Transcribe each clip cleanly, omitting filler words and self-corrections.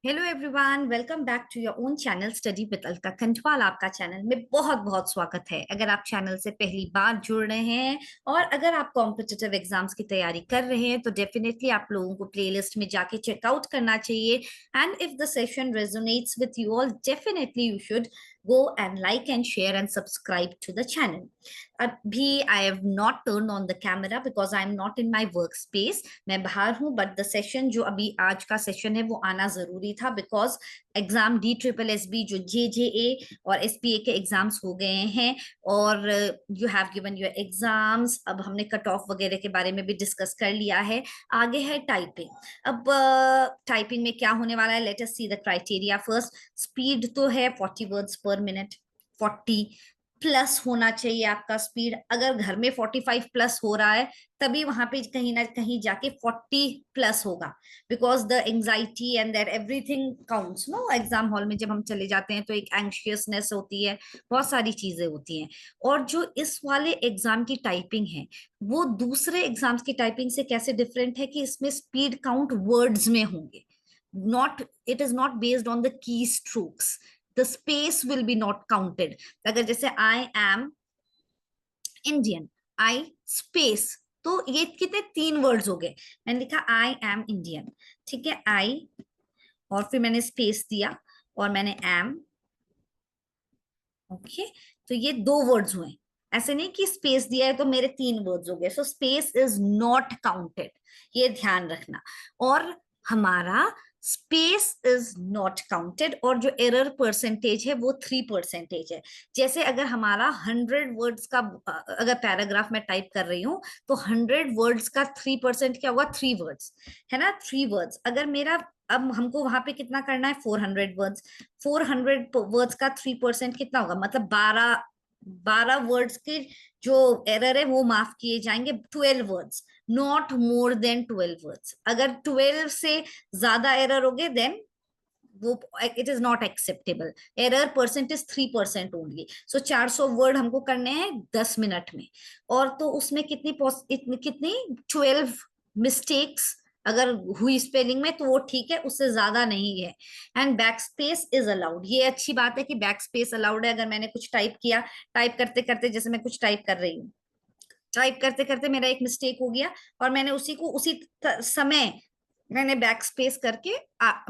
Hello everyone, welcome back to your own channel study with Alka Khandwal. आपका channel में बहुत बहुत स्वागत है। अगर आप चैनल से पहली बार जुड़ रहे हैं और अगर आप कॉम्पिटिटिव एग्जाम्स की तैयारी कर रहे हैं तो डेफिनेटली आप लोगों को प्लेलिस्ट में जाके चेकआउट करना चाहिए। And if the session resonates with you all, definitely you should go and like and share and subscribe to the channel. अभी I have not turned on the camera because I am not in my workspace. मैं बाहर हूँ, but the session जो अभी आज का session है वो आना जरूरी था बिकॉज एग्जाम DSSB जो JJA और SPA के एग्जाम्स हो गए हैं और you have given your exams. अब हमने कट ऑफ वगैरह के बारे में भी डिस्कस कर लिया है। आगे है टाइपिंग। अब टाइपिंग में क्या होने वाला है, let us see the criteria first. Speed तो है 40 वर्ड्स पर मिनट, 40 प्लस होना चाहिए आपका स्पीड। अगर घर में 45 प्लस हो रहा है तभी वहां पे कहीं ना कहीं जाके 40 प्लस होगा, because the anxiety and that everything counts no. Exam hall में जब हम चले जाते हैं तो एक एंशियसनेस होती है, बहुत सारी चीजें होती हैं। और जो इस वाले एग्जाम की टाइपिंग है वो दूसरे एग्जाम्स की टाइपिंग से कैसे डिफरेंट है कि इसमें स्पीड काउंट वर्ड्स में होंगे, not, it is not based on the key strokes. The space will be not counted. अगर जैसे I am Indian, I space, तो ये कितने, 3 वर्ड्स हो गए। मैंने लिखा आई एम इंडियन, ठीक है, आई और फिर मैंने स्पेस दिया और मैंने एम, ओके। तो ये 2 वर्ड्स हुए। ऐसे नहीं कि स्पेस दिया है तो मेरे 3 वर्ड्स हो गए, so space is not counted, ये ध्यान रखना। और हमारा स्पेस इज नॉट काउंटेड और जो एरर परसेंटेज है वो 3% है। जैसे अगर हमारा 100 वर्ड्स का अगर पैराग्राफ में टाइप कर रही हूँ तो 100 वर्ड्स का 3% क्या होगा, 3 वर्ड्स, है ना, 3 वर्ड्स। अगर मेरा, अब हमको वहां पे कितना करना है, 400 वर्ड्स। 400 वर्ड्स का 3% कितना होगा, मतलब 12 वर्ड्स के जो एरर है वो माफ किए जाएंगे। 12 words, not more than 12 words. अगर 12 से ज्यादा एरर हो गए देन वो it is not acceptable. Error percentage 3% only. So 400 word हमको करने हैं 10 मिनट में। और तो उसमें कितनी 12 मिस्टेक्स अगर हुई स्पेलिंग में तो वो ठीक है, उससे ज्यादा नहीं है। And back space is allowed, ये अच्छी बात है कि बैक स्पेस अलाउड है। अगर मैंने कुछ टाइप किया, टाइप करते करते, जैसे मैं कुछ टाइप कर रही हूँ, टाइप करते करते मेरा एक मिस्टेक हो गया और मैंने उसी को उसी समय मैंने बैक स्पेस करके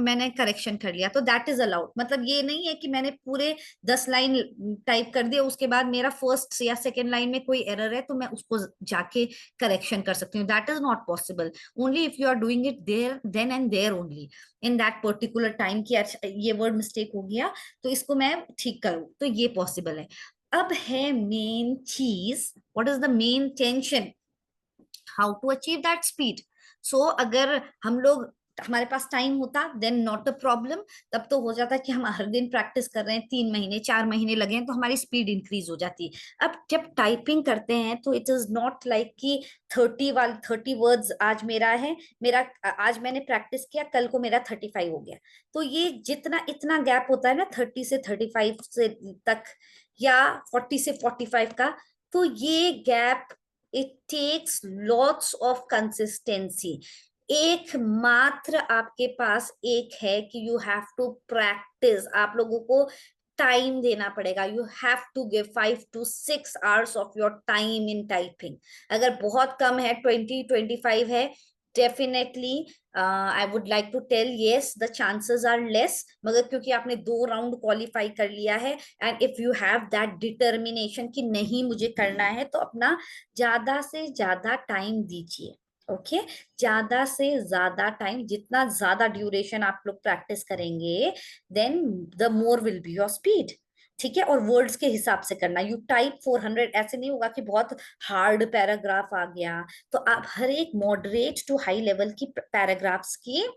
मैंने करेक्शन कर लिया, तो दैट इज अलाउड। मतलब ये नहीं है कि मैंने पूरे 10 लाइन टाइप कर दिया, उसके बाद मेरा फर्स्ट या सेकेंड लाइन में कोई एरर है तो मैं उसको जाके करेक्शन कर सकती हूँ। That is not possible. Only if you are doing it there, then and there only, in that particular time की ये वर्ड मिस्टेक हो गया तो इसको मैं ठीक करूँ, तो ये पॉसिबल है। अब है मेन चीज, what is the main tension, how to achieve that speed. So अगर हम लोग, हमारे पास टाइम होता देन नॉट अ प्रॉब्लम, तब तो हो जाता कि हम हर दिन प्रैक्टिस कर रहे हैं, 3 महीने 4 महीने लगे हैं तो हमारी स्पीड इंक्रीज हो जाती है। अब जब टाइपिंग करते हैं तो इट इज नॉट लाइक कि 30 वर्ड्स आज मेरा है, मेरा आज मैंने प्रैक्टिस किया, कल को मेरा 35 हो गया। तो ये जितना इतना गैप होता है ना, 30 से 35 से तक या 40 से 45 का, तो ये gap, it takes lots of consistency. एकमात्र आपके पास एक है कि यू हैव टू प्रैक्टिस। आप लोगों को टाइम देना पड़ेगा। You have to give 5 to 6 hours of your time in typing. अगर बहुत कम है, 20-25 है, definitely I would like to tell yes the chances are less. मगर क्योंकि आपने 2 राउंड क्वालिफाई कर लिया है and if you have that determination कि नहीं मुझे करना है, तो अपना ज्यादा से ज्यादा टाइम दीजिए। ओके ज्यादा से ज्यादा टाइम, जितना ज्यादा ड्यूरेशन आप लोग प्रैक्टिस करेंगे then the more will be your speed. ठीक है, और वर्ड्स के हिसाब से करना। यू टाइप 400, ऐसे नहीं होगा कि बहुत हार्ड पैराग्राफ आ गया। तो आप हर एक मॉडरेट टू हाई लेवल की पैराग्राफ्स की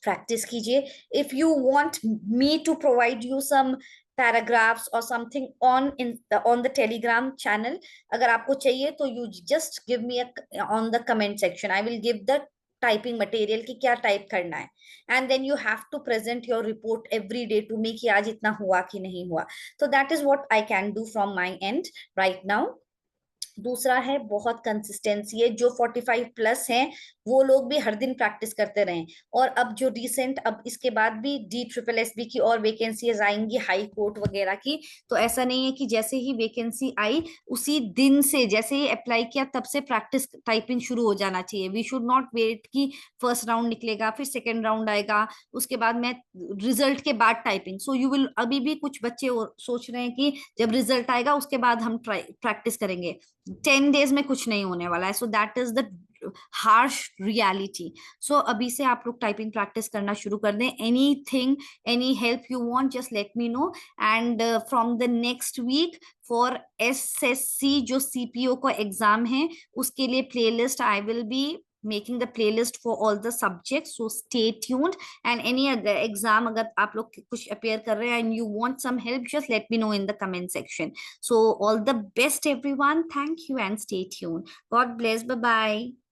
प्रैक्टिस कीजिए। If you want me to provide you some paragraphs और something on the Telegram channel, अगर आपको चाहिए तो you just give me on the comment section, I will give the typing material कि क्या टाइप करना है। And then you have to present your report every day to me कि आज इतना हुआ कि नहीं हुआ। तो that is what I can do from my and right now. दूसरा है बहुत कंसिस्टेंसी है, जो 45 प्लस हैं वो लोग भी हर दिन प्रैक्टिस करते रहें। और अब जो रिसेंट, अब इसके बाद भी DSSB की और वैकेंसीज आएंगी, हाई कोर्ट वगैरह की। तो ऐसा नहीं है कि जैसे ही वैकेंसी आई उसी दिन से, जैसे ही अप्लाई किया तब से प्रैक्टिस टाइपिंग शुरू हो जाना चाहिए। वी शुड नॉट वेट कि फर्स्ट राउंड निकलेगा फिर सेकेंड राउंड आएगा उसके बाद मैं रिजल्ट के बाद टाइपिंग। सो यू विल, अभी भी कुछ बच्चे सोच रहे हैं कि जब रिजल्ट आएगा उसके बाद हम ट्राई प्रैक्टिस करेंगे। 10 डेज में कुछ नहीं होने वाला है। So that is the harsh reality. So अभी से आप लोग टाइपिंग प्रैक्टिस करना शुरू कर दें। Anything, any help you want, just let me know. And from the next week for SSC जो CPO का एग्जाम है उसके लिए playlist I will be making the playlist for all the subjects, so stay tuned. And any other exam अगर आप लोग कुछ appear कर रहे हैं and you want some help, just let me know in the comment section. So all the best everyone, thank you and stay tuned. God bless, bye bye.